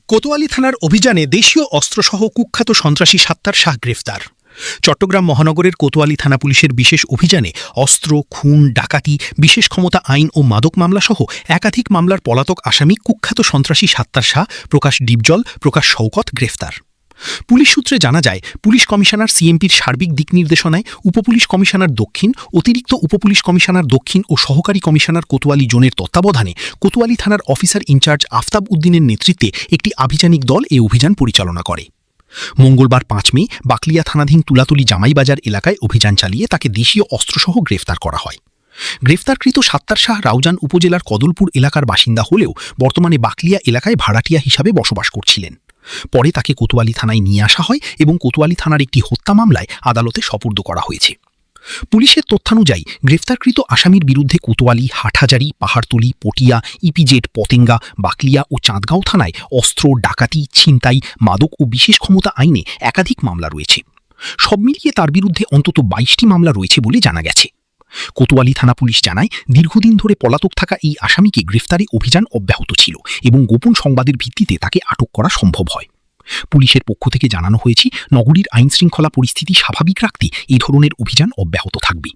কোতোয়ালি থানার অভিযানে দেশীয় অস্ত্রসহ কুখ্যাত সন্ত্রাসী সাত্তার শাহ গ্রেফতার। চট্টগ্রাম মহানগরের কোতোয়ালি থানা পুলিশের বিশেষ অভিযানে অস্ত্র, খুন, ডাকাতি, বিশেষ ক্ষমতা আইন ও মাদক মামলাসহ একাধিক মামলার পলাতক আসামি কুখ্যাত সন্ত্রাসী সাত্তার শাহ, প্রকাশ ডিপজল, প্রকাশ শওকত গ্রেফতার। পুলিশ সূত্রে জানা যায়, পুলিশ কমিশনার সিএমপির সার্বিক দিক নির্দেশনায় উপপুলিশ কমিশনার দক্ষিণ, অতিরিক্ত উপপুলিশ কমিশনার দক্ষিণ ও সহকারী কমিশনার কোতোয়ালি জোনের তত্ত্বাবধানে কোতোয়ালি থানার অফিসার ইনচার্জ আফতাব উদ্দিনের নেতৃত্বে একটি আভিযানিক দল এ অভিযান পরিচালনা করে। মঙ্গলবার 5 মে বাকলিয়া থানাধীন তুলাতুলি জামাইবাজার এলাকায় অভিযান চালিয়ে তাকে দেশীয় অস্ত্রসহ গ্রেফতার করা হয়। গ্রেফতারকৃত সাত্তার শাহ রাউজান উপজেলার কদলপুর এলাকার বাসিন্দা হলেও বর্তমানে বাকলিয়া এলাকায় ভাড়াটিয়া হিসাবে বসবাস করছিলেন। পরে তাকে কোতোয়ালি থানায় নিয়ে আসা হয় এবং কোতোয়ালি থানার একটি হত্যা মামলায় আদালতে সোপর্দ করা হয়েছে। পুলিশের তথ্যানুযায়ী গ্রেফতারকৃত আসামির বিরুদ্ধে কোতোয়ালি, হাটহাজারী, পাহাড়তলী, পটিয়া, ইপিজেড, পতেঙ্গা, বাকলিয়া ও চাঁদগাঁও থানায় অস্ত্র, ডাকাতি, ছিনতাই, মাদক ও বিশেষ ক্ষমতা আইনে একাধিক মামলা রয়েছে। সব মিলিয়ে তার বিরুদ্ধে অন্তত 22টি মামলা রয়েছে বলে জানা গেছে। কোতোয়ালি থানা পুলিশ জানায়, দীর্ঘদিন ধরে পলাতক থাকা এই আসামিকে গ্রেফতারে অভিযান অব্যাহত ছিল এবং গোপন সংবাদের ভিত্তিতে তাকে আটক করা সম্ভব হয়। পুলিশের পক্ষ থেকে জানানো হয়েছে, নগরীর আইনশৃঙ্খলা পরিস্থিতি স্বাভাবিক রাখতে এই ধরনের অভিযান অব্যাহত থাকবে।